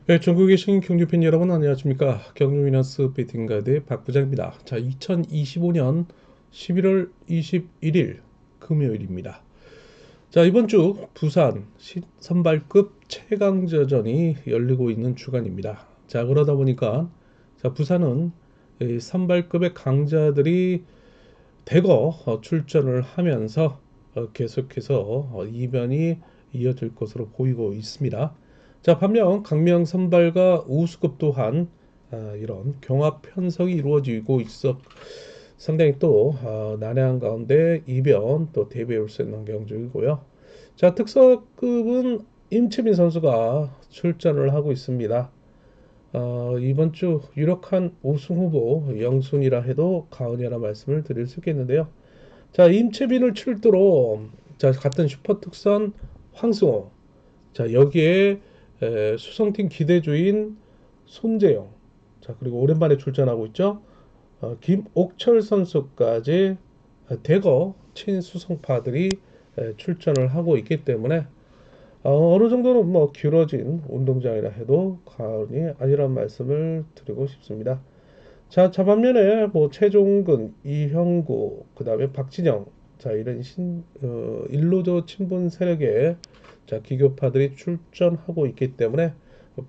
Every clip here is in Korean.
네, 전국에 계신 경주팬 여러분 안녕하십니까? 경주미너스 배팅가드의 박 부장입니다. 자, 2025년 11월 21일 금요일입니다. 자, 이번 주 부산 선발급 최강자전이 열리고 있는 주간입니다. 자, 그러다 보니까 자, 부산은 이 선발급의 강자들이 대거 출전을 하면서 계속해서 이변이 이어질 것으로 보이고 있습니다. 자, 반면 강명 선발과 우수급 또한 이런 경합 편성이 이루어지고 있어 상당히 또 난해한 가운데 이변 또 대비할 수 있는 경중이고요. 자, 특서급은 임채민 선수가 출전을 하고 있습니다. 이번 주 유력한 우승 후보 영순이라 해도 과언이라 말씀을 드릴 수 있겠는데요. 자, 임채빈을 출두로 자, 같은 슈퍼특선 황승호. 자, 여기에 수성팀 기대주인 손재영. 자, 그리고 오랜만에 출전하고 있죠. 김옥철 선수까지 대거 친수성파들이 출전을 하고 있기 때문에 어느 정도는 뭐 길어진 운동장이라 해도 과언이 아니란 말씀을 드리고 싶습니다. 자, 반면에 뭐 최종근, 이형구, 그다음에 박진영, 자 이런 일로저 친분 세력의 자 기교파들이 출전하고 있기 때문에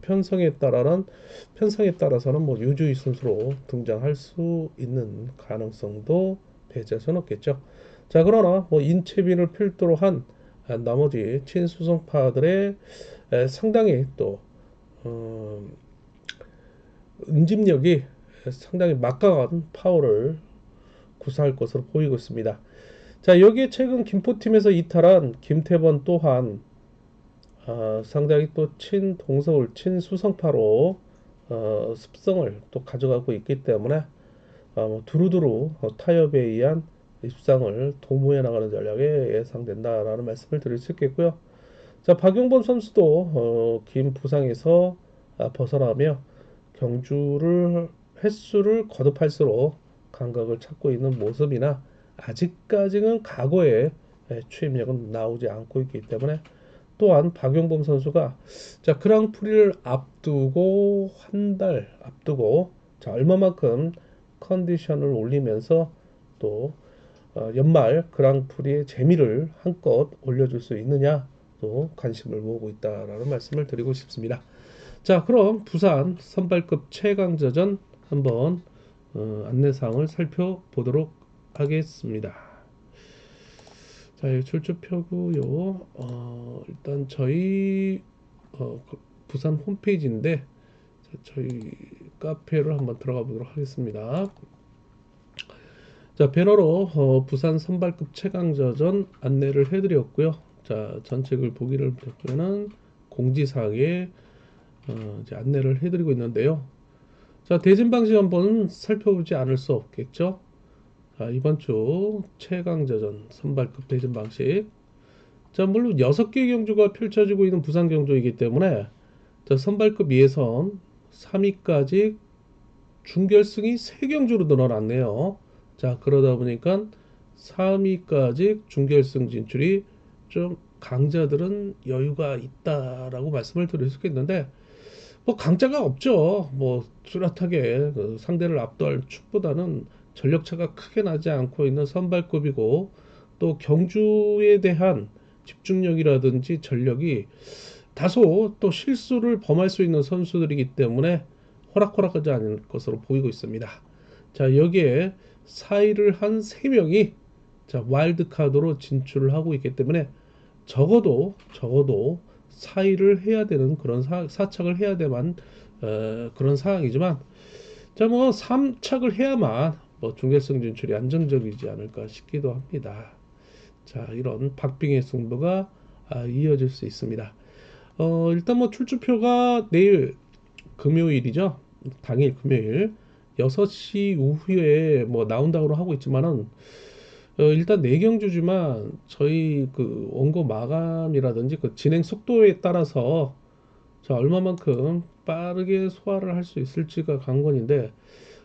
편성에 따라서는 뭐 유주희 선수로 등장할 수 있는 가능성도 배제할 수는 없겠죠. 자, 그러나 뭐 인채빈을 필두로 한 나머지 친수성파들의 상당히 또 어, 응집력이 상당히 막강한 파워를 구사할 것으로 보이고 있습니다. 자, 여기에 최근 김포팀에서 이탈한 김태번 또한 상당히 또 친동서울, 친수성파로 습성을 또 가져가고 있기 때문에 두루두루 타협에 의한 입상을 도모해 나가는 전략에 예상된다라는 말씀을 드릴 수 있겠고요. 자, 박용범 선수도 긴 부상에서 벗어나며 경주를 횟수를 거듭할수록 감각을 찾고 있는 모습이나 아직까지는 각오의 추임력은 나오지 않고 있기 때문에 또한 박용범 선수가 자 그랑프리를 앞두고 한 달 앞두고 자 얼마만큼 컨디션을 올리면서 또 연말 그랑프리의 재미를 한껏 올려줄 수 있느냐 또 관심을 모으고 있다라는 말씀을 드리고 싶습니다. 자, 그럼 부산 선발급 최강자전 한번 안내사항을 살펴보도록 하겠습니다. 자, 이 출조표고요. 일단 저희 부산 홈페이지인데 자, 저희 카페를 한번 들어가 보도록 하겠습니다. 자, 배너로 부산 선발급 최강자전 안내를 해드렸고요. 자, 전책을 보기를 보면은 공지사항에 이제 안내를 해드리고 있는데요. 자, 대진 방식 한번 살펴보지 않을 수 없겠죠. 자, 이번 주 최강자전 선발급 대진 방식. 자, 물론 6개 경주가 펼쳐지고 있는 부산 경주이기 때문에 자, 선발급 예선 3위까지 준결승이 3경주로 늘어났네요. 자, 그러다 보니까 3위까지 준결승 진출이 좀 강자들은 여유가 있다라고 말씀을 드릴 수 있겠는데 뭐 강자가 없죠. 뭐 뚜렷하게 그 상대를 압도할 축보다는 전력차가 크게 나지 않고 있는 선발급이고 또 경주에 대한 집중력이라든지 전력이 다소 또 실수를 범할 수 있는 선수들이기 때문에 호락호락하지 않을 것으로 보이고 있습니다. 자, 여기에 사의를 한 3명이 자, 와일드카드로 진출을 하고 있기 때문에 적어도 사의를 해야 되는 그런 사착을 해야 되만 그런 상황이지만 자, 뭐 3착을 해야만 뭐 준결승 진출이 안정적이지 않을까 싶기도 합니다. 자, 이런 박빙의 승부가 이어질 수 있습니다. 일단 뭐 출주표가 내일 금요일이죠. 당일 금요일 6시 이후에 뭐 나온다고 하고 있지만은 일단 내경주지만 저희 그 원고 마감이라든지 그 진행 속도에 따라서 자 얼마만큼 빠르게 소화를 할 수 있을지가 관건인데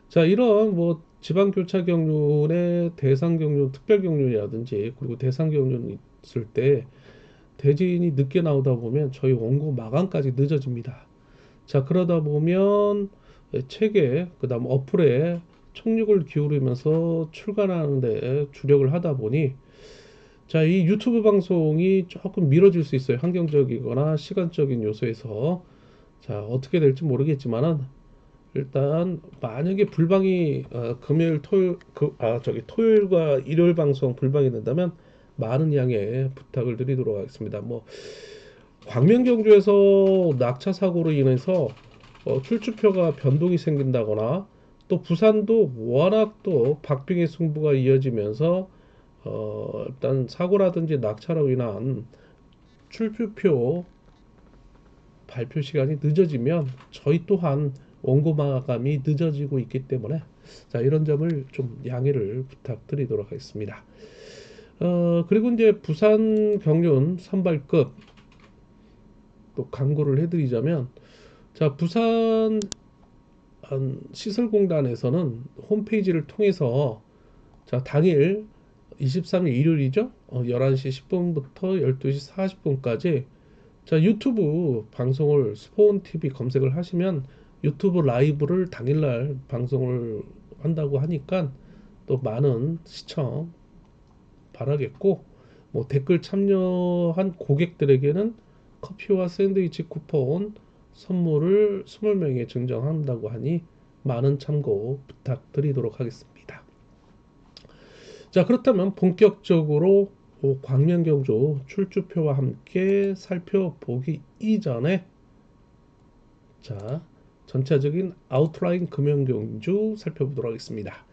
자 이런 뭐 지방교차 경륜의 대상 경륜, 특별 경륜이라든지 그리고 대상 경륜 있을 때 대진이 늦게 나오다 보면 저희 원고 마감까지 늦어집니다. 자, 그러다 보면 책에, 그 다음 어플에 총력을 기울이면서 출간하는데 주력을 하다 보니, 자, 이 유튜브 방송이 조금 미뤄질 수 있어요. 환경적이거나 시간적인 요소에서. 자, 어떻게 될지 모르겠지만은, 일단, 만약에 불방이, 금요일, 토요일, 토요일과 일요일 방송 불방이 된다면, 많은 양해 부탁을 드리도록 하겠습니다. 뭐, 광명경주에서 낙차 사고로 인해서 출주표가 변동이 생긴다거나 또 부산도 워낙 또 박빙의 승부가 이어지면서 일단 사고라든지 낙차로 인한 출주표 발표 시간이 늦어지면 저희 또한 원고 마감이 늦어지고 있기 때문에 자, 이런 점을 좀 양해를 부탁드리도록 하겠습니다. 그리고 이제 부산 경륜 선발급 또 광고를 해드리자면, 자, 부산 시설공단에서는 홈페이지를 통해서 자, 당일 23일 일요일이죠. 11시 10분부터 12시 40분까지 자, 유튜브 방송을 스포온 TV 검색을 하시면 유튜브 라이브를 당일날 방송을 한다고 하니까 또 많은 시청 바라겠고, 뭐 댓글 참여한 고객들에게는 커피와 샌드위치 쿠폰 선물을 20명에 증정한다고 하니 많은 참고 부탁드리도록 하겠습니다. 자, 그렇다면 본격적으로 광명경주 출주표와 함께 살펴보기 이전에 자, 전체적인 아웃라인 금연경주 살펴보도록 하겠습니다.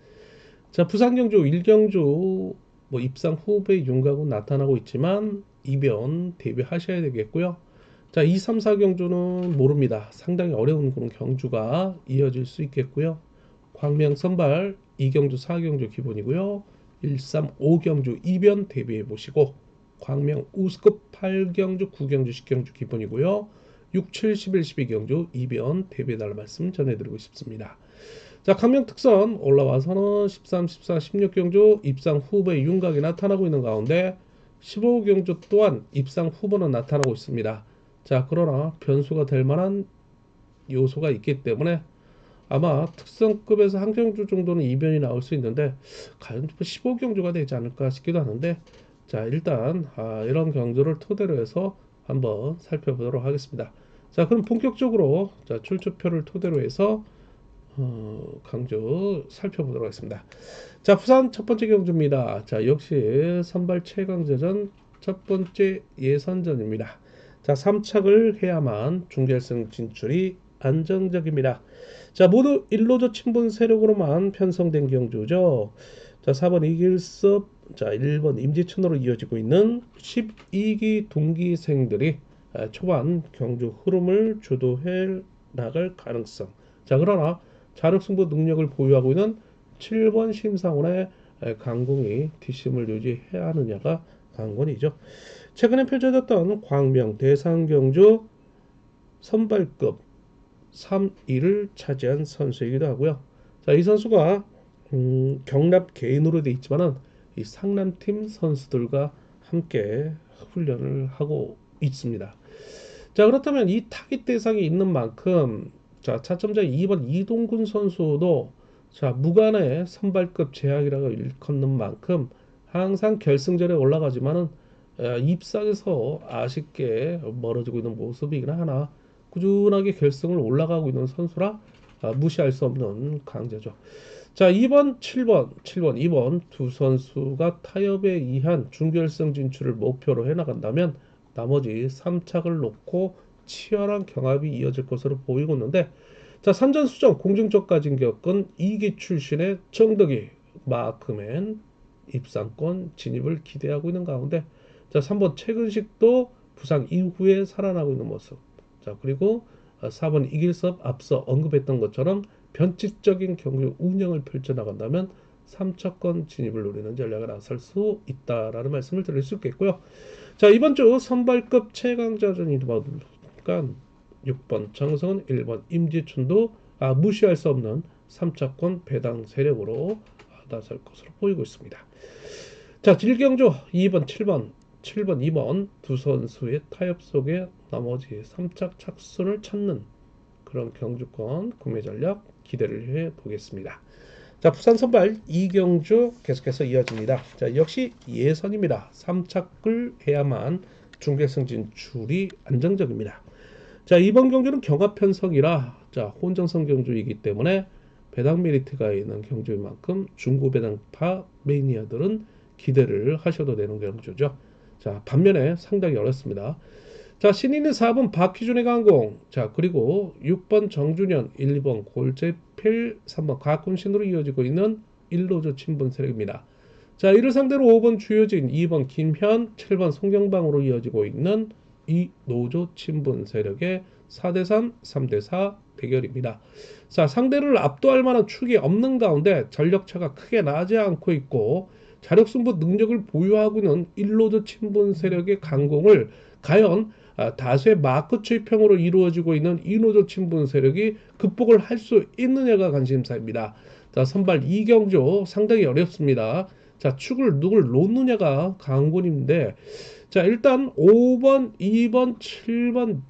자, 부산경주 1경주 뭐 입상 후배 윤곽은 나타나고 있지만 이변 대비하셔야 되겠고요. 자, 2, 3, 4경주는 모릅니다. 상당히 어려운 그런 경주가 이어질 수 있겠고요. 광명 선발 2경주, 4경주 기본이고요. 1, 3, 5경주 이변 대비해 보시고 광명 우스급 8경주, 9경주, 10경주 기본이고요. 6, 7, 11, 12경주 이변 대비해달라 말씀 전해드리고 싶습니다. 자, 강명 특선 올라와서는 13, 14, 16경주 입상 후보의 윤곽이 나타나고 있는 가운데 15경주 또한 입상 후보는 나타나고 있습니다. 자, 그러나 변수가 될 만한 요소가 있기 때문에 아마 특성급에서 한 경주 정도는 이변이 나올 수 있는데 과연 15경주가 되지 않을까 싶기도 하는데, 자, 일단 이런 경주를 토대로 해서 한번 살펴보도록 하겠습니다. 자, 그럼 본격적으로 자, 출주표를 토대로 해서 강주 살펴보도록 하겠습니다. 자, 부산 첫 번째 경주입니다. 자, 역시 선발 최강자전 첫 번째 예선전입니다. 자, 3착을 해야만 중결승 진출이 안정적입니다. 자, 모두 1로조 친분 세력으로만 편성된 경주죠. 자, 4번 이길섭, 자, 1번 임지천으로 이어지고 있는 12기 동기생들이 초반 경주 흐름을 주도해 나갈 가능성. 자, 그러나 자력승부 능력을 보유하고 있는 7번 심상원의 강공이 뒷심을 유지해야 하느냐가 관건이죠. 최근에 펼쳐졌던 광명 대상경주 선발급 3위를 차지한 선수이기도 하고요. 자, 이 선수가 경납 개인으로 돼 있지만은 이 상남팀 선수들과 함께 훈련을 하고 있습니다. 자, 그렇다면 이 타깃 대상이 있는 만큼 자, 차점자 2번 이동근 선수도 자, 무관의 선발급 제약이라고 일컫는 만큼 항상 결승전에 올라가지만은 입상에서 아쉽게 멀어지고 있는 모습이긴 하나 꾸준하게 결승을 올라가고 있는 선수라 무시할 수 없는 강자죠. 자, 2번, 7번, 2번 두 선수가 타협에 의한 준결승 진출을 목표로 해나간다면 나머지 3착을 놓고 치열한 경합이 이어질 것으로 보이고 있는데, 자, 산전수전 공중전까지 겪은 2기 출신의 정덕이 마크맨 입상권 진입을 기대하고 있는 가운데, 자, 3번 최근식도 부상 이후에 살아나고 있는 모습. 자, 그리고 4번 이길섭 앞서 언급했던 것처럼 변칙적인 경기 운영을 펼쳐나간다면 3차권 진입을 노리는 전략을 나설 수 있다라는 말씀을 드릴 수 있겠고요. 자, 이번 주 선발급 최강자전이 그러니까 6번 정성은, 1번 임지춘도 무시할 수 없는 3차권 배당 세력으로 나설 것으로 보이고 있습니다. 자, 질경주 2번, 7번, 2번 두 선수의 타협 속에 나머지 3착 착순을 찾는 그런 경주권 구매 전략 기대를 해 보겠습니다. 자, 부산 선발 이경주 계속해서 이어집니다. 자, 역시 예선입니다. 3착을 해야만 준결승 진출이 안정적입니다. 자, 이번 경주는 경합 편성이라 자, 혼정성 경주이기 때문에 배당 메리트가 있는 경주인 만큼 중고 배당파 매니아들은 기대를 하셔도 되는 경주죠. 자, 반면에 상당히 어렵습니다. 자, 신인의 4번 박희준의 강공, 자, 그리고 6번 정준현, 1번 골재필, 3번 가끔신으로 이어지고 있는 1로조 친분 세력입니다. 자, 이를 상대로 5번 주효진, 2번 김현, 7번 송경방으로 이어지고 있는 이 노조 친분 세력의 4대3, 3대4 대결입니다. 자, 상대를 압도할 만한 축이 없는 가운데 전력차가 크게 나지 않고 있고 자력승부 능력을 보유하고 있는 1로조 친분 세력의 강공을 과연 다수의 마크 추이평으로 이루어지고 있는 이노조 친분 세력이 극복을 할 수 있느냐가 관심사입니다. 자, 선발 이경주 상당히 어렵습니다. 자, 축을 누굴 놓느냐가 관건인데, 자, 일단 5번, 2번, 7번,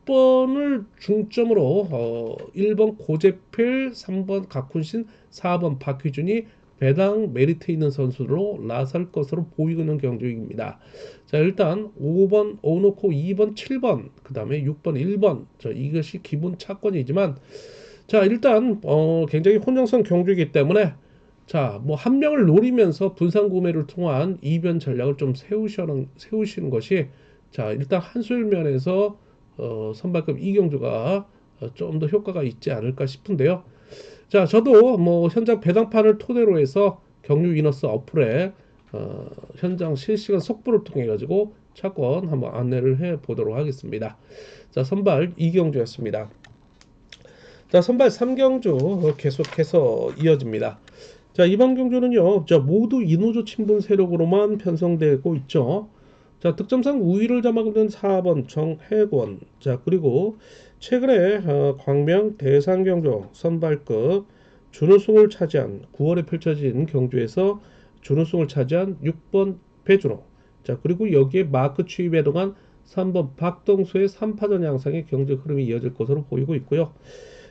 6번을 중점으로 1번 고재필, 3번 각훈신, 4번 박희준이 배당 메리트 있는 선수로 나설 것으로 보이는 경주입니다. 자, 일단 5번 오놓고 2번 7번 그 다음에 6번 1번 자, 이것이 기본 차권이지만 자, 일단 굉장히 혼정성 경주이기 때문에 자, 뭐 한 명을 노리면서 분산 구매를 통한 이변 전략을 좀 세우시는 것이 자, 일단 한수일 면에서 선발급 이경주가 좀 더 효과가 있지 않을까 싶은데요. 자, 저도 뭐 현장 배당판을 토대로 해서 경유 위너스 어플에 현장 실시간 속보를 통해 가지고 차권 한번 안내를 해 보도록 하겠습니다. 자, 선발 이경주였습니다. 자, 선발 3경주 계속해서 이어집니다. 자, 이번 경주는요, 자, 모두 이노조 친분 세력으로만 편성되고 있죠. 자, 득점상 우위를 점하고 있는 4번 정혜권. 자, 그리고 최근에 광명 대상경주 선발급 준우승을 차지한 9월에 펼쳐진 경주에서 준우승을 차지한 6번 배준호. 자, 그리고 여기에 마크 추입에 동안 3번 박동수의 3파전 양상의 경주 흐름이 이어질 것으로 보이고 있고요.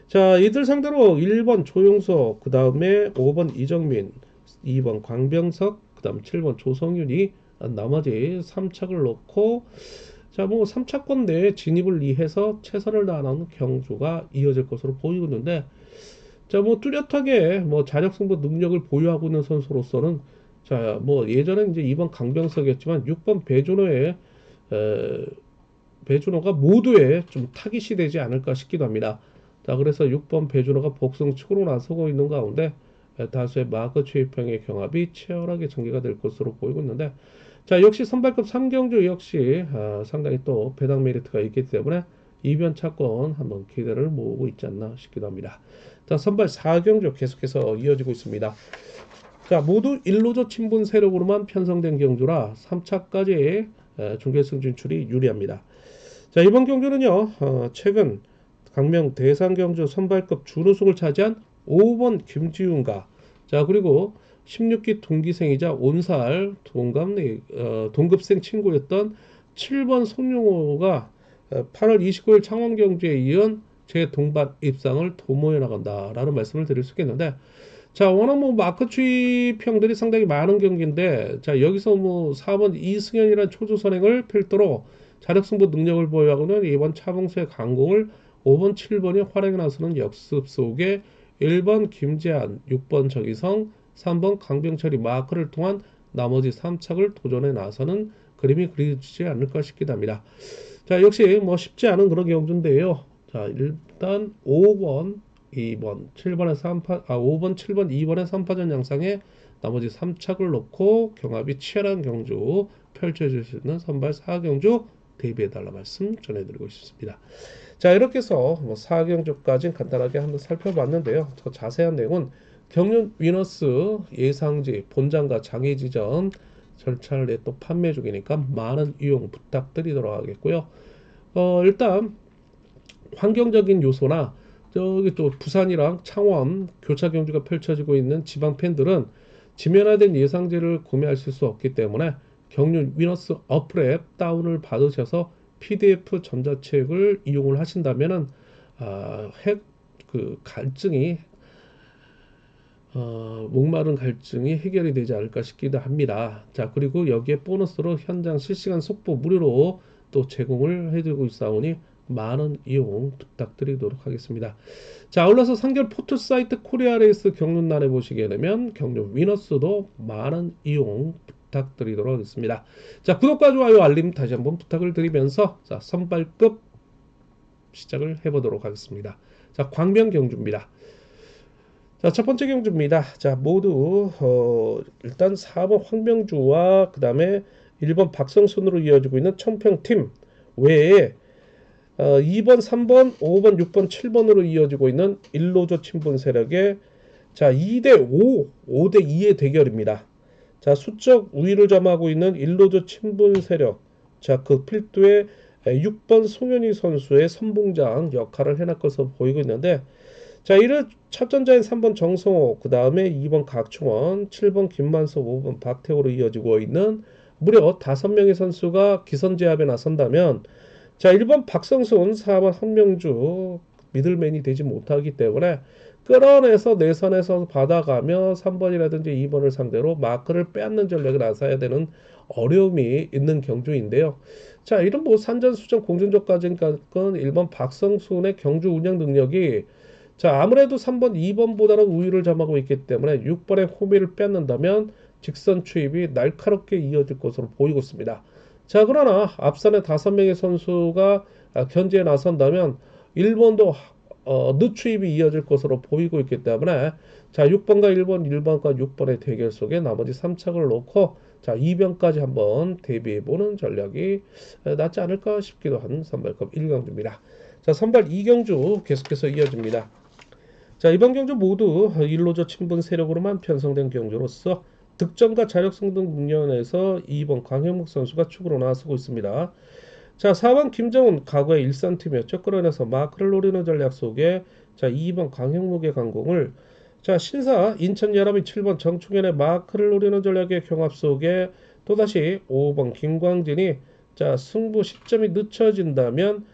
자, 이들 상대로 1번 조용석, 그 다음에 5번 이정민, 2번 광병석, 그 다음 7번 조성윤이 나머지 3착을 놓고 자, 뭐 3차권 내에 진입을 위해서 최선을 다하는 경주가 이어질 것으로 보이고 있는데 자, 뭐 뚜렷하게 뭐 자력 승부 능력을 보유하고 있는 선수로서는 자, 뭐 예전에 이제 2번 강병석이었지만 6번 배준호가 모두에 좀 타깃이 되지 않을까 싶기도 합니다. 자, 그래서 6번 배준호가 복승축으로 나서고 있는 가운데 다수의 마크 추이평의 경합이 치열하게 전개가 될 것으로 보이고 있는데 자, 역시 선발급 3경주 역시 상당히 또 배당 메리트가 있기 때문에 이변 차권 한번 기대를 모으고 있지 않나 싶기도 합니다. 자, 선발 4경주 계속해서 이어지고 있습니다. 자, 모두 1로조 친분 세력으로만 편성된 경주라 3차까지 준결승 진출이 유리합니다. 자, 이번 경주는요, 최근 강명 대상경주 선발급 준우승을 차지한 5번 김지훈과 자, 그리고 16기 동기생이자 온살 동급생 친구였던 7번 송용호가 8월 29일 창원경주에 이은 제 동반 입상을 도모해 나간다라는 말씀을 드릴 수 있겠는데 자, 워낙 뭐 마크 추이평들이 상당히 많은 경기인데 자, 여기서 뭐 4번 이승현이라는 초조 선행을 필두로 자력 승부 능력을 보유하고는 이번 차봉수의 강공을 5번 7번이 활약에 나서는 역습 속에 1번 김재한, 6번 정희성, 3번 강병철이 마크를 통한 나머지 3착을 도전에 나서는 그림이 그려지지 않을까 싶기도 합니다. 자, 역시 뭐 쉽지 않은 그런 경주인데요. 자, 일단 5번, 2번, 7번에 5번, 7번, 2번에 3파전 양상에 나머지 3착을 놓고 경합이 치열한 경주 펼쳐질 수 있는 선발 4경주 대비해달라 말씀 전해드리고 있습니다. 자, 이렇게 해서 뭐 4경주까지 간단하게 한번 살펴봤는데요. 더 자세한 내용은 경륜 위너스 예상지 본장과 장애 지점 절차를 내 또 판매 중이니까 많은 이용 부탁드리도록 하겠고요. 일단 환경적인 요소나 저기 또 부산이랑 창원 교차 경주가 펼쳐지고 있는 지방 팬들은 지면화된 예상지를 구매하실 수 없기 때문에 경륜 위너스 어플 앱 다운을 받으셔서 PDF 전자책을 이용을 하신다면은 그 갈증이 목마른 갈증이 해결이 되지 않을까 싶기도 합니다. 자, 그리고 여기에 보너스로 현장 실시간 속보 무료로 또 제공을 해드리고 있사오니 많은 이용 부탁드리도록 하겠습니다. 자, 아울러서 상결 포털 사이트 코리아 레이스 경륜란에 보시게 되면 경륜 위너스도 많은 이용 부탁드리도록 하겠습니다. 자, 구독과 좋아요 알림 다시 한번 부탁을 드리면서 자, 선발급 시작을 해보도록 하겠습니다. 자, 광명 경주입니다. 자, 첫 번째 경주입니다. 자, 모두 일단 4번 황명주와 그 다음에 1번 박성순으로 이어지고 있는 청평팀 외에 2번, 3번, 5번, 6번, 7번으로 이어지고 있는 일로조 친분 세력의 자, 2대5, 5대2의 대결입니다. 자, 수적 우위를 점하고 있는 일로조 친분 세력. 자, 그 필두에 6번 송현희 선수의 선봉장 역할을 해낼 것으로 보이고 있는데 자, 이를 첫전자인 3번 정성호, 그 다음에 2번 각충원, 7번 김만석, 5번 박태호로 이어지고 있는 무려 5명의 선수가 기선제압에 나선다면 자, 1번 박성순, 4번 황명주 미들맨이 되지 못하기 때문에 끌어내서 내선에서 받아가며 3번이라든지 2번을 상대로 마크를 빼앗는 전략을 나서야 되는 어려움이 있는 경주인데요. 자, 이런 뭐 산전수전 공중전까지는 1번 박성순의 경주 운영 능력이 자, 아무래도 3번, 2번보다는 우위를 점하고 있기 때문에 6번의 호미를 뺏는다면 직선 추입이 날카롭게 이어질 것으로 보이고 있습니다. 자, 그러나 앞선의 5명의 선수가 견제에 나선다면 1번도 늦추입이 이어질 것으로 보이고 있기 때문에 자, 6번과 1번, 1번과 6번의 대결 속에 나머지 3착을 놓고 자, 2변까지 한번 대비해보는 전략이 낫지 않을까 싶기도 한 선발급 1경주입니다. 자, 선발 2경주 계속해서 이어집니다. 자, 이번 경주 모두 일로조 친분 세력으로만 편성된 경주로서 득점과 자력성 등 국면에서 2번 강형목 선수가 축으로 나서고 있습니다. 자, 4번 김정훈 과거의 일산팀이었죠. 끌어내서 마크를 노리는 전략 속에 자, 2번 강형목의 강공을 자, 신사 인천야람이 7번 정충현의 마크를 노리는 전략의 경합 속에 또다시 5번 김광진이 자, 승부 시점이 늦춰진다면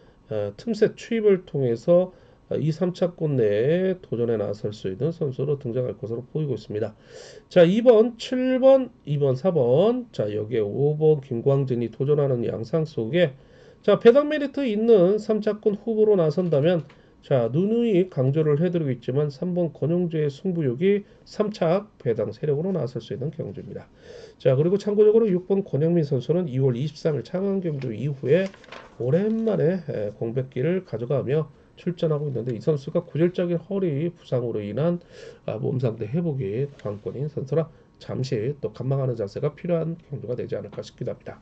틈새 추입을 통해서 2, 3차권 내에 도전에 나설 수 있는 선수로 등장할 것으로 보이고 있습니다. 자, 2번, 7번, 2번, 4번. 자, 여기에 5번 김광진이 도전하는 양상 속에 자, 배당 메리트 있는 3차권 후보로 나선다면 자, 누누이 강조를 해드리고 있지만 3번 권용주의 승부욕이 3착 배당 세력으로 나설 수 있는 경주입니다. 자, 그리고 참고적으로 6번 권영민 선수는 2월 23일 창원 경주 이후에 오랜만에 공백기를 가져가며 출전하고 있는데 이 선수가 구절적인 허리 부상으로 인한 몸 상태 회복이 관건인 선수라 잠시 또 관망하는 자세가 필요한 경주가 되지 않을까 싶기도 합니다.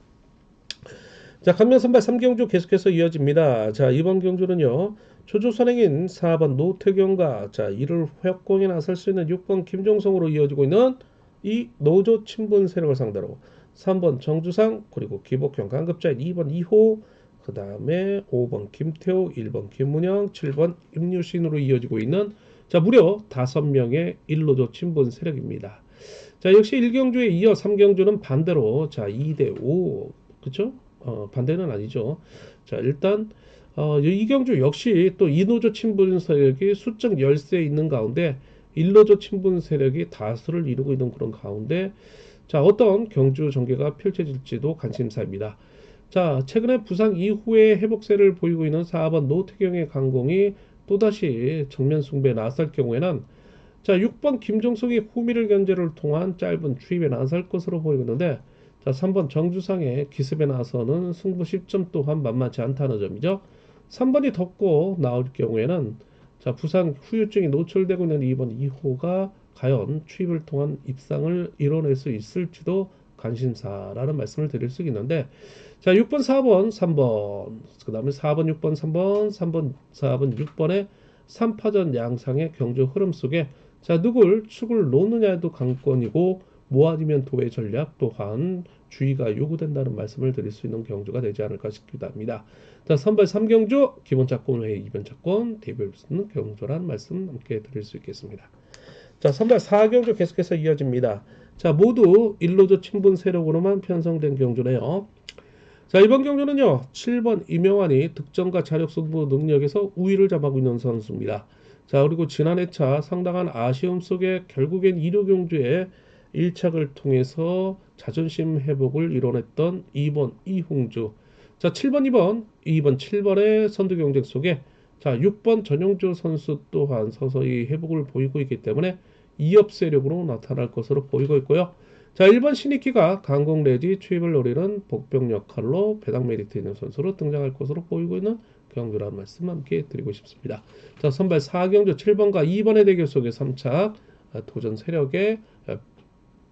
자, 강명 선발 3경주 계속해서 이어집니다. 자, 이번 경주는요. 초조선행인 4번 노태경과 자, 이를 회공에 나설 수 있는 6번 김종성으로 이어지고 있는 이 노조 친분 세력을 상대로 3번 정주상 그리고 기복형 강급자인 2번 이호 그 다음에 5번 김태호 1번 김문영 7번 임유신으로 이어지고 있는 자, 무려 5명의 일로조 친분 세력입니다. 자, 역시 1경주에 이어 3경주는 반대로 자, 2대5 그쵸? 반대는 아니죠. 자, 일단 이경주 역시 또 이노조 친분 세력이 수적 열세에 있는 가운데 일노조 친분 세력이 다수를 이루고 있는 그런 가운데 자, 어떤 경주 전개가 펼쳐질지도 관심사입니다. 자, 최근에 부상 이후에 회복세를 보이고 있는 4번 노태경의 강공이 또다시 정면 숭배에 나설 경우에는 자, 6번 김종석이 후미를 견제를 통한 짧은 추입에 나설 것으로 보이는데 자, 3번 정주상의 기습에 나서는 승부 시점 또한 만만치 않다는 점이죠. 3번이 덮고 나올 경우에는 자, 부상 후유증이 노출되고 있는 2번 2호가 과연 추입을 통한 입상을 이뤄낼 수 있을지도 관심사라는 말씀을 드릴 수 있는데 자, 6번 4번 3번 그 다음에 4번 6번 3번 3번 4번 6번의 3파전 양상의 경주 흐름 속에 자, 누굴 축을 놓느냐도 관건이고 모아지면 도의 전략 또한 주의가 요구된다는 말씀을 드릴 수 있는 경주가 되지 않을까 싶기도 합니다. 자, 선발 3경주 기본 착권 외에 이변 착권 대별 수 있는 경주라는 말씀 함께 드릴 수 있겠습니다. 자, 선발 4경주 계속해서 이어집니다. 자, 모두 일로조 친분 세력으로만 편성된 경주네요. 자, 이번 경주는요, 7번 이명환이 득점과 자력 승부 능력에서 우위를 점하고 있는 선수입니다. 자, 그리고 지난 회차 상당한 아쉬움 속에 결국엔 1호 경주에 1착을 통해서 자존심 회복을 이뤄냈던 2번 이홍주. 자, 7번, 2번, 7번의 선두 경쟁 속에 자, 6번 전용주 선수 또한 서서히 회복을 보이고 있기 때문에 2업 세력으로 나타날 것으로 보이고 있고요. 자, 1번 신이키가 강공 레디 투입을 노리는 복병 역할로 배당 메리트 있는 선수로 등장할 것으로 보이고 있는 경주라는 말씀 함께 드리고 싶습니다. 자, 선발 4경주 7번과 2번의 대결 속에 3착 도전 세력의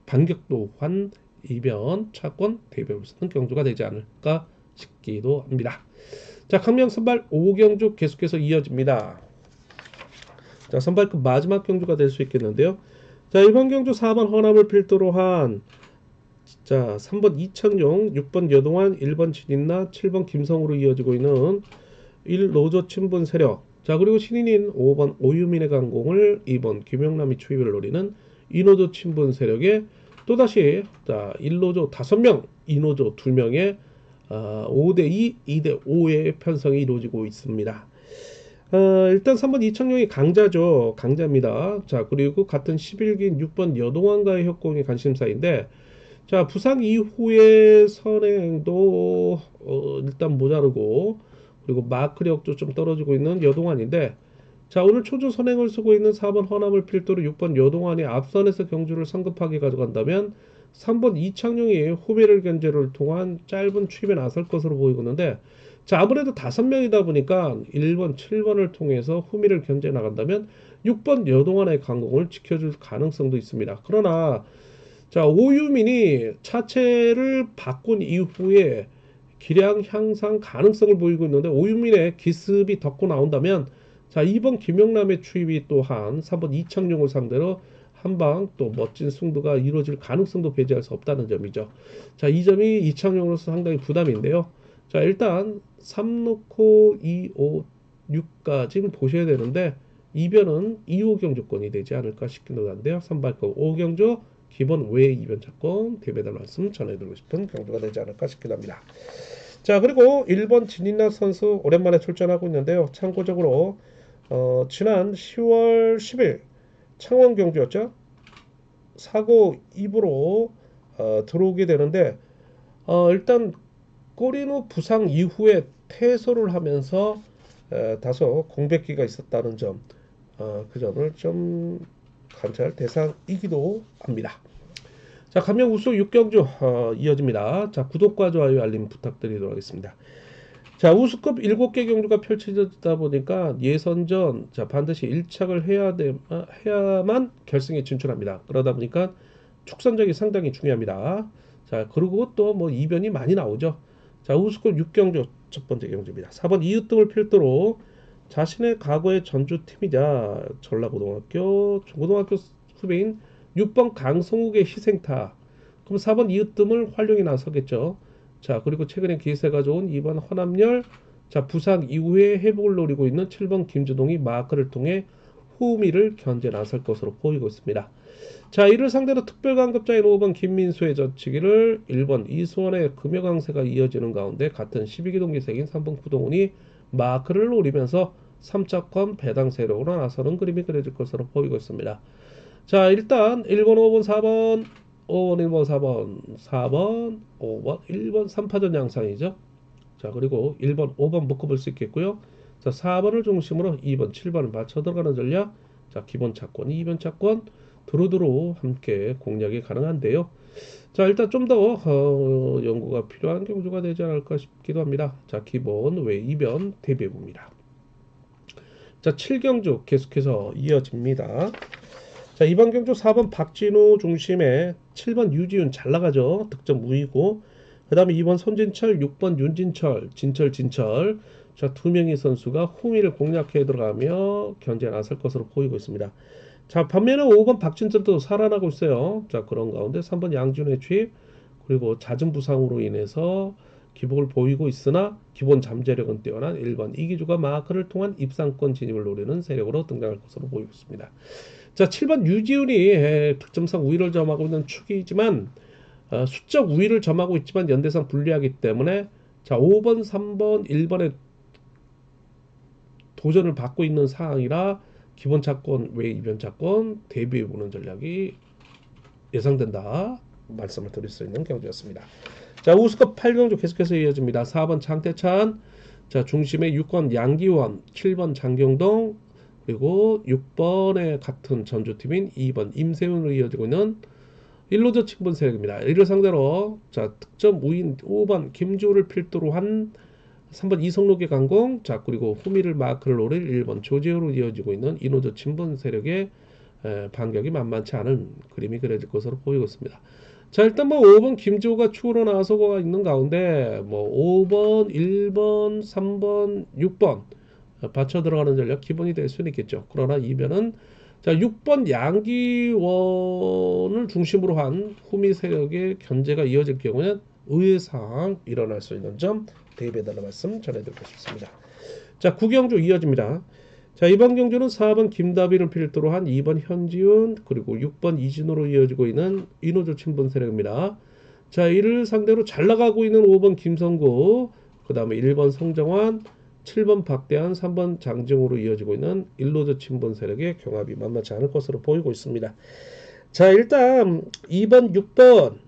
반격도 환 이변 차권 대별을 쓰는 경주가 되지 않을까 싶기도 합니다. 자, 강명 선발 5경주 계속해서 이어집니다. 자, 선발급 마지막 경주가 될 수 있겠는데요. 자, 이번 경주 4번 허남을 필두로 한 자, 3번 이창용, 6번 여동환, 1번 진인나, 7번 김성우로 이어지고 있는 1 로저 친분 세력. 자, 그리고 신인인 5번 오유민의 강공을 2번 김영남이 추입을 노리는 이노조 친분 세력에 또다시 자, 1로조 5명, 이노조 2명의 5대2, 2대5의 편성이 이루어지고 있습니다. 일단 3번 이창용이 강자죠. 강자입니다. 자, 그리고 같은 11긴 6번 여동환과의 협공이 관심사인데, 자, 부상 이후의 선행도 일단 모자르고, 그리고 마크력도 좀 떨어지고 있는 여동환인데, 자, 오늘 초조 선행을 쓰고 있는 4번 허남을 필두로 6번 여동환이 앞선에서 경주를 성급하게 가져간다면 3번 이창용이 후배를 견제를 통한 짧은 추입에 나설 것으로 보이고 있는데, 자, 아무래도 5명이다 보니까 1번, 7번을 통해서 후미를 견제 나간다면 6번 여동환의 강공을 지켜줄 가능성도 있습니다. 그러나 자, 오유민이 차체를 바꾼 이후에 기량 향상 가능성을 보이고 있는데 오유민의 기습이 덮고 나온다면 자, 2번 김영남의 추입이 또한 3번 이창용을 상대로 한방 또 멋진 승부가 이루어질 가능성도 배제할 수 없다는 점이죠. 자, 이 점이 이창용으로서 상당히 부담인데요. 자, 일단 3 놓고 2, 5, 6까지 보셔야 되는데 이변은 2호 경주권이 되지 않을까 싶기도 한데요. 선발권 5경주 기본 외 이변 차권 대배달 말씀 전해드리고 싶은 경주가 되지 않을까 싶기도 합니다. 자, 그리고 1번 진인나 선수 오랜만에 출전하고 있는데요. 참고적으로 지난 10월 10일 창원 경주였죠. 사고 2부로 들어오게 되는데 일단 꼬리누 부상 이후에 퇴소를 하면서 다소 공백기가 있었다는 점, 그 점을 좀 관찰 대상이기도 합니다. 자, 감명 우수 6경주 이어집니다. 자, 구독과 좋아요 알림 부탁드리도록 하겠습니다. 자, 우수급 7개 경주가 펼쳐지다 보니까 예선전 자, 반드시 1착을 해야만 결승에 진출합니다. 그러다 보니까 축선적이 상당히 중요합니다. 자, 그리고 또 뭐 이변이 많이 나오죠. 자, 우수급 6경주 첫 번째 경주입니다. 4번 이으뜸을 필두로 자신의 과거의 전주팀이자 전라고등학교, 중고등학교 후배인 6번 강성욱의 희생타. 그럼 4번 이으뜸을 활용이 나서겠죠. 자, 그리고 최근에 기세가 좋은 2번 허남열, 자, 부상 이후에 회복을 노리고 있는 7번 김주동이 마크를 통해 후미를 견제 나설 것으로 보이고 있습니다. 자, 이를 상대로 특별강급자인 5번 김민수의 젖히기를 1번 이수원의 금여강세가 이어지는 가운데 같은 12기 동기생인 3번 구동훈이 마크를 노리면서 3차권 배당 세력으로 나서는 그림이 그려질 것으로 보이고 있습니다. 자, 일단 1번, 5번, 4번, 5번, 1번, 4번, 4번, 5번, 1번 3파전 양상이죠. 자, 그리고 1번, 5번 묶어볼 수 있겠고요. 자, 4번을 중심으로 2번, 7번을 맞춰 들어가는 전략. 자, 기본 차권, 2변 차권 두루두루 함께 공략이 가능한데요. 자, 일단 좀 더 연구가 필요한 경주가 되지 않을까 싶기도 합니다. 자, 기본 외 2변 대비해봅니다. 자, 7경주 계속해서 이어집니다. 자, 이번 경주 4번 박진우 중심에 7번 유지윤 잘 나가죠. 득점 우위고. 그 다음에 2번 손진철, 6번 윤진철, 진철. 자, 두 명의 선수가 후미를 공략해 들어가며 견제에 나설 것으로 보이고 있습니다. 자, 반면에 5번 박진철도 살아나고 있어요. 자, 그런 가운데 3번 양준의 취입, 그리고 잦은 부상으로 인해서 기복을 보이고 있으나 기본 잠재력은 뛰어난 1번 이기주가 마크를 통한 입상권 진입을 노리는 세력으로 등장할 것으로 보이고 있습니다. 자, 7번 유지훈이 득점상 우위를 점하고 있는 축이지만 수적 우위를 점하고 있지만 연대상 불리하기 때문에 자, 5번, 3번, 1번에 도전을 받고 있는 상황이라 기본 차권 외 이변 차권 대비해 보는 전략이 예상된다. 말씀을 드릴 수 있는 경주였습니다. 자, 우수급 8경주 계속해서 이어집니다. 4번 장태찬, 자, 중심에 6번 양기원, 7번 장경동, 그리고 6번의 같은 전주팀인 2번 임세훈으로 이어지고 있는 1로저 친분 세력입니다. 이를 상대로 자, 득점 우인 5번 김주호를 필두로 한 3번 이성록의 강공, 자, 그리고 후미를 마크를 노릴 1번 조재호로 이어지고 있는 이노저 친분 세력의 반격이 만만치 않은 그림이 그려질 것으로 보이고 있습니다. 자, 일단 뭐 5번 김주호가 추후로 나서가 있는 가운데 뭐 5번, 1번, 3번, 6번 받쳐 들어가는 전략 기본이 될 수는 있겠죠. 그러나 이변은 자, 6번 양기원을 중심으로 한 후미 세력의 견제가 이어질 경우에는 의외상 일어날 수 있는 점 대비해달라는 말씀 전해드리고 싶습니다. 자, 9경주 이어집니다. 자, 이번 경주는 4번 김다비를 필두로 한 2번 현지훈, 그리고 6번 이진호로 이어지고 있는 이노조 친분 세력입니다. 자, 이를 상대로 잘 나가고 있는 5번 김성구, 그 다음에 1번 성정환, 7번 박대한, 3번 장정우로 이어지고 있는 1노조 친분 세력의 경합이 만만치 않을 것으로 보이고 있습니다. 자, 일단 2번, 6번,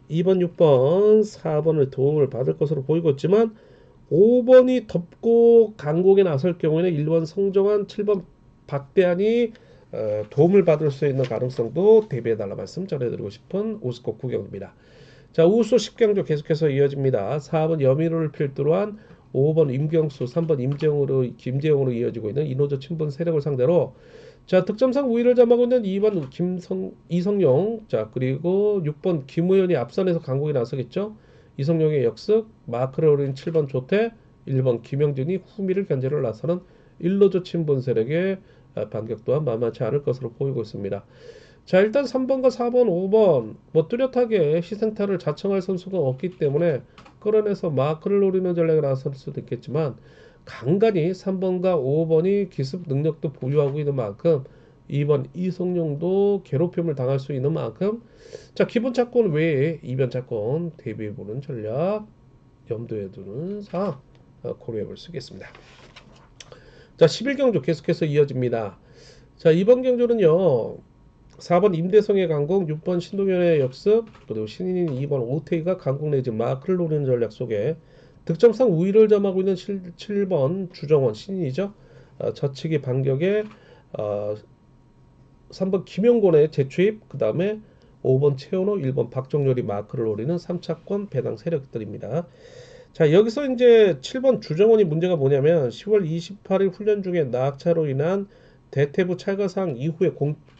4번을 도움을 받을 것으로 보이고 있지만 5번이 덮고 강공에 나설 경우에는 1번 성정환, 7번 박대한이 도움을 받을 수 있는 가능성도 대비해달라 말씀 전해드리고 싶은 우스컵 구경입니다. 자, 우수 10경주 계속해서 이어집니다. 4번 여민호를 필두로 한 5번 임경수, 3번 김재용으로 이어지고 있는 이노조 친분 세력을 상대로 자, 득점상 우위를 점하고 있는 2번 이성용, 자, 그리고 6번 김우현이 앞선에서 강공에 나서겠죠. 이성용의 역습, 마크를 노린 7번 조태, 1번 김영진이 후미를 견제를 나서는 1로조 친분 세력의 반격 또한 만만치 않을 것으로 보이고 있습니다. 자, 일단 3번과 4번, 5번 뭐 뚜렷하게 희생타를 자청할 선수가 없기 때문에 끌어내서 마크를 노리는 전략에 나설 수도 있겠지만 간간히 3번과 5번이 기습 능력도 보유하고 있는 만큼 2번 이성용도 괴롭힘을 당할 수 있는 만큼 자, 기본 차권 외에 이변 차권 대비해보는 전략 염두에 두는 사항 고려해볼 수 있겠습니다. 자, 11경주 계속해서 이어집니다. 자, 이번 경주는요 4번 임대성의 강공, 6번 신동현의 역습, 그리고 신인인 2번 오태이가 강공 내지 마크를 노리는 전략 속에 득점상 우위를 점하고 있는 7번 주정원 신인이죠. 저치기 반격에 3번 김용곤의 재추입, 그 다음에 5번 최원호, 1번 박정렬이 마크를 노리는 3차권 배당 세력들입니다. 자, 여기서 이제 7번 주정원이 문제가 뭐냐면 10월 28일 훈련 중에 낙차로 인한 대퇴부 찰가상 이후에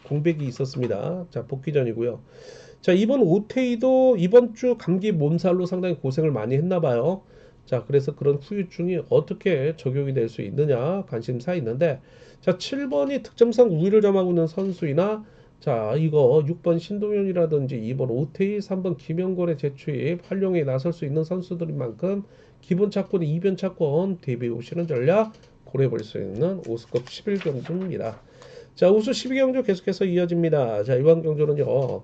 공백이 있었습니다. 자, 복귀전이고요. 자, 이번 오태이도 이번 주 감기 몸살로 상당히 고생을 많이 했나 봐요. 자, 그래서 그런 후유증이 어떻게 적용이 될 수 있느냐 관심사 있는데 자, 7번이 득점상 우위를 점하고 있는 선수이나 자, 이거 6번 신동현이라든지 2번 오태희, 3번 김영권의 재추입 활용에 나설 수 있는 선수들인 만큼 기본 차권, 이변 차권 대비해 오시는 전략 고려해볼 수 있는 우수급 11경주입니다. 자, 우수 12경주 계속해서 이어집니다. 자, 이번 경주는요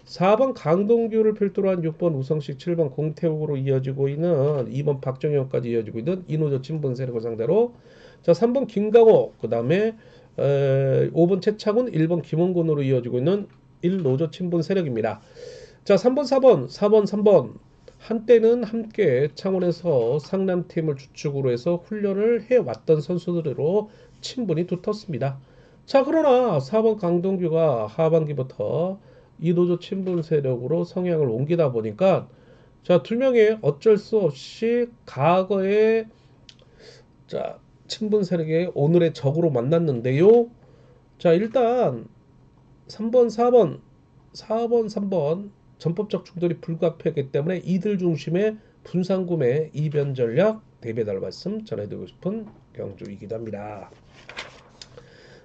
4번 강동규를 필두로 한 6번 우성식, 7번 공태욱으로 이어지고 있는 2번 박정현까지 이어지고 있는 이노조 친분 세력을 상대로 자, 3번 김강호, 그 다음에 5번 최창훈, 1번 김원곤으로 이어지고 있는 1노조 친분 세력입니다. 자, 3번, 3번 한때는 함께 창원에서 상남팀을 주축으로 해서 훈련을 해왔던 선수들로 친분이 두텁습니다. 자, 그러나 4번 강동규가 하반기부터 이노조 친분 세력으로 성향을 옮기다 보니까 자, 두 명의 어쩔 수 없이 과거에 자, 친분 세력의 오늘의 적으로 만났는데요. 자, 일단 3번, 3번 전법적 충돌이 불가피하기 때문에 이들 중심의 분산구매 이변 전략 대비해달 말씀 전해드리고 싶은 경주이기도 합니다.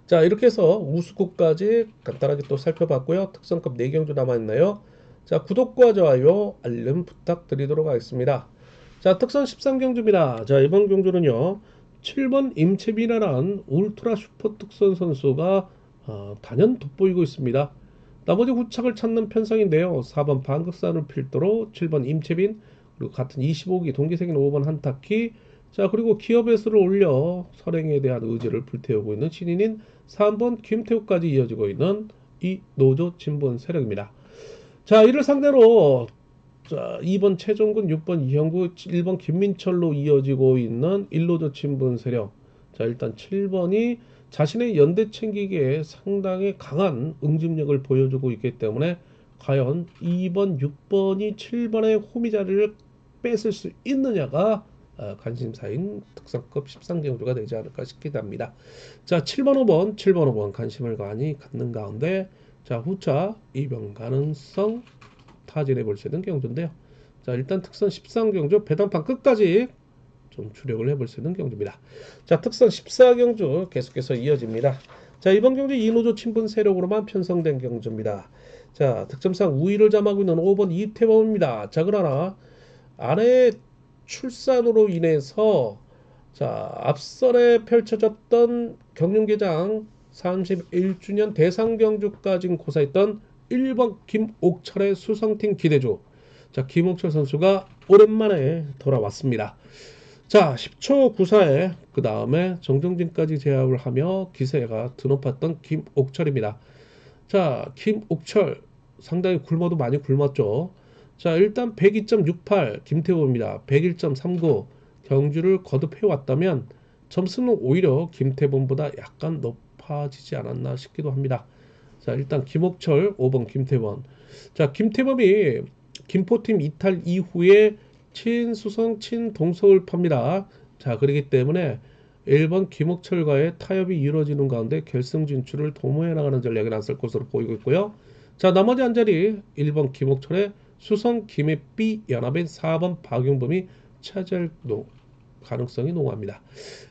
자, 이렇게 해서 우수국까지 간단하게 또 살펴봤고요. 특성급 4경주 남아있나요? 자, 구독과 좋아요, 알림 부탁드리도록 하겠습니다. 자, 특선 13경주입니다. 자, 이번 경주는요 7번 임채빈이라는 울트라 슈퍼 특선 선수가 단연 돋보이고 있습니다. 나머지 후착을 찾는 편성인데요. 4번 방극산을 필두로 7번 임채빈, 그리고 같은 25기 동기생인 5번 한타키. 자, 그리고 기업의 수를 올려 선행에 대한 의지를 불태우고 있는 신인인 3번 김태우까지 이어지고 있는 이 노조 친분 세력입니다. 자, 이를 상대로 자, 2번 최종근, 6번 이형구, 1번 김민철로 이어지고 있는 일노조 친분 세력. 자, 일단 7번이 자신의 연대 챙기기에 상당히 강한 응집력을 보여주고 있기 때문에 과연 2번, 6번이 7번의 호미 자리를 뺏을 수 있느냐가 관심사인 특성급 13경주가 되지 않을까 싶기도 합니다. 자, 7번, 5번, 7번, 5번 관심을 많이 갖는 가운데 자, 후차 이변 가능성 타진해 볼 수 있는 경주인데요. 자, 일단 특선 13경주 배당판 끝까지 좀 주력을 해볼 수 있는 경주입니다. 자, 특선 14경주 계속해서 이어집니다. 자, 이번 경주 이노조 친분 세력으로만 편성된 경주입니다. 자, 득점상 우위를 점하고 있는 5번 이태범입니다. 자, 그러나 아내 출산으로 인해서 자, 앞선에 펼쳐졌던 경륜개장 31주년 대상경주까지 고사했던 1번 김옥철의 수성팀 기대주. 자, 김옥철 선수가 오랜만에 돌아왔습니다. 자, 10초 구사에 그 다음에 정정진까지 제압을 하며 기세가 드높았던 김옥철입니다. 자, 김옥철 상당히 굶어도 많이 굶었죠. 자, 일단 102.68 김태범입니다. 101.39 경주를 거듭해 왔다면 점수는 오히려 김태범보다 약간 높아지지 않았나 싶기도 합니다. 자, 일단 김옥철 5번 김태범. 자, 김태범이 김포팀 이탈 이후에 친수성 친동서울파입니다. 자, 그렇기 때문에 1번 김옥철과의 타협이 이루어지는 가운데 결승 진출을 도모해 나가는 전략이 나설 것으로 보이고 있고요. 자, 나머지 한 자리 1번 김옥철의 수성 김해비 연합인 4번 박용범이 차지할 가능성이 농후합니다.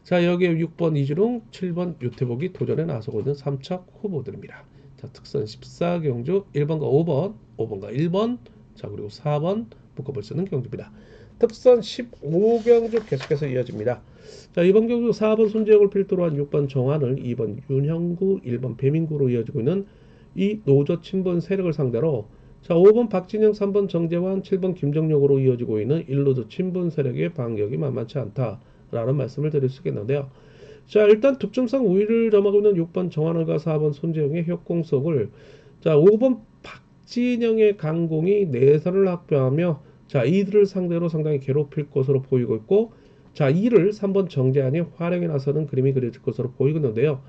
자, 여기에 6번 이준웅, 7번 유태복이 도전에 나서고 있는 3차 후보들입니다. 자, 특선 14경주 1번과 5번, 5번과 1번, 자, 그리고 4번 묶어볼 수 있는 경주입니다. 특선 15경주 계속해서 이어집니다. 자, 이번 경주 4번 손재영을 필두로 한 6번 정한을, 2번 윤형구, 1번 배민구로 이어지고 있는 이 노조 친분 세력을 상대로 자, 5번 박진영, 3번 정재환, 7번 김정력으로 이어지고 있는 일노조 친분 세력의 반격이 만만치 않다라는 말씀을 드릴 수 있겠는데요. 자, 일단 득점상 우위를 점하고 있는 6번 정한을과 4번 손재영의 협공석을 자, 5번 박진영의 강공이 내선을 확보하며 자, 이들을 상대로 상당히 괴롭힐 것으로 보이고 있고 자, 이를 3번 정재환이 활용해 나서는 그림이 그려질 것으로 보이고 있는데요.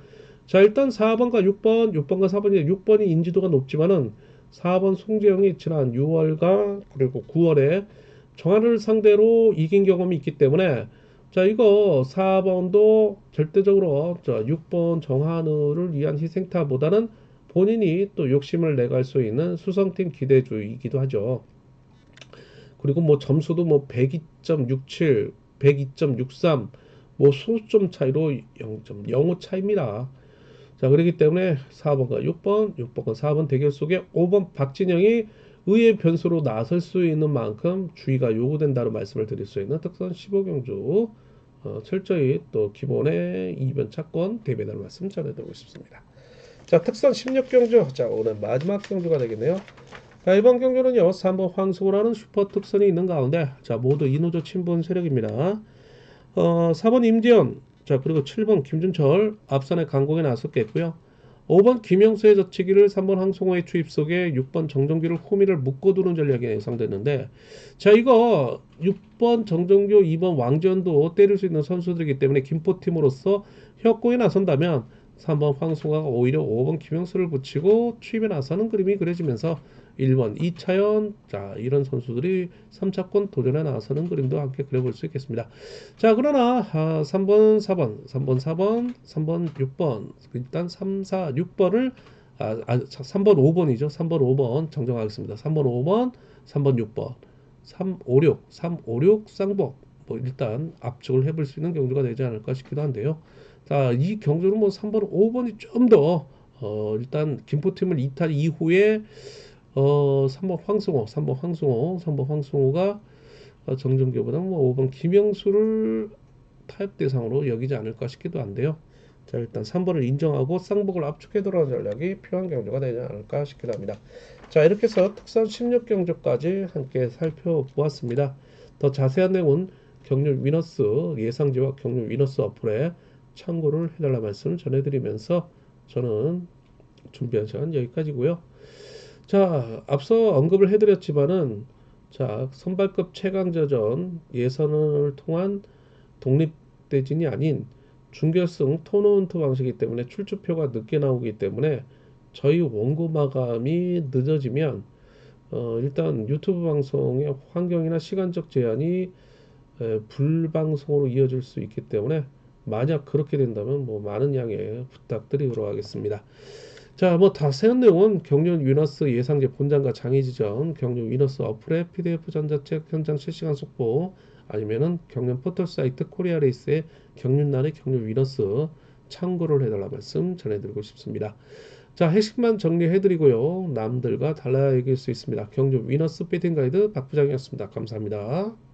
자, 일단 4번과 6번, 6번과 4번이 6번이 인지도가 높지만은 4번 송재영이 지난 6월과 그리고 9월에 정한을 상대로 이긴 경험이 있기 때문에 자, 이거 4번도 절대적으로 자, 6번 정한우를 위한 희생타보다는 본인이 또 욕심을 내갈 수 있는 수성팀 기대주이기도 하죠. 그리고 뭐 점수도 뭐 102.67, 102.63, 뭐 소수점 차이로 0.05 차입니다. 자, 그렇기 때문에 4번과 6번, 6번과 4번 대결 속에 5번 박진영이 의의 변수로 나설 수 있는 만큼 주의가 요구된다는 말씀을 드릴 수 있는 특선 15경주 철저히 또 기본의 이변 차권 대비하는 말씀 전해드리고 싶습니다. 자, 특선 16경주. 자, 오늘 마지막 경주가 되겠네요. 자, 이번 경주는요 3번 황수고라는 슈퍼 특선이 있는 가운데 자, 모두 이노조 친분 세력입니다. 4번 임지연, 자, 그리고 7번 김준철 앞선의 강공에 나섰겠고요. 5번 김영수의 젖히기를 3번 황송호의 투입 속에 6번 정정규를 호미를 묶어두는 전략이 예상됐는데 자, 이거 6번 정정규, 2번 왕지연도 때릴 수 있는 선수들이기 때문에 김포팀으로서 협공에 나선다면 3번 황송호가 오히려 5번 김영수를 붙이고 투입에 나서는 그림이 그려지면서 1번 이차연, 자, 이런 선수들이 3차권 도전에 나서는 그림도 함께 그려볼 수 있겠습니다. 자, 그러나 3번, 4번, 3번, 4번, 3번, 6번 일단 3, 4, 6번을 3번, 5번이죠. 3번, 5번 정정하겠습니다. 3번, 5번, 3번, 6번 3, 5, 6, 3, 5, 6 쌍복 뭐 일단 압축을 해볼 수 있는 경주가 되지 않을까 싶기도 한데요. 자, 이 경주는 뭐 3번, 5번이 좀 더 일단 김포팀을 이탈 이후에 3번 황승호, 3번 황승호, 3번 황승호가 정정규보다 뭐 5번 김영수를 타협 대상으로 여기지 않을까 싶기도 한데요. 자, 일단 3번을 인정하고 쌍복을 압축해 들어가는 전략이 필요한 경주가 되지 않을까 싶기도 합니다. 자, 이렇게 해서 특선 16경주까지 함께 살펴보았습니다. 더 자세한 내용은 경륜 위너스 예상지와 경륜 위너스 어플에 참고를 해달라 말씀을 전해드리면서 저는 준비한 시간 여기까지고요. 자, 앞서 언급을 해드렸지만은 자, 선발급 최강자전 예선을 통한 독립대진이 아닌 준결승 토너먼트 방식이기 때문에 출주표가 늦게 나오기 때문에 저희 원고 마감이 늦어지면 일단 유튜브 방송의 환경이나 시간적 제한이 불방송으로 이어질 수 있기 때문에 만약 그렇게 된다면 뭐 많은 양해 부탁드리도록 하겠습니다. 자, 뭐 자세한 내용은 경륜 위너스 예상제 본장과 장애 지정, 경륜 위너스 어플의 PDF 전자책 현장 실시간 속보 아니면은 경륜 포털 사이트 코리아 레이스의 경륜란의 경륜 위너스 참고를 해달라 말씀 전해드리고 싶습니다. 자, 핵심만 정리해드리고요. 남들과 달라야 이길 수 있습니다. 경륜 위너스 배팅 가이드 박 부장이었습니다. 감사합니다.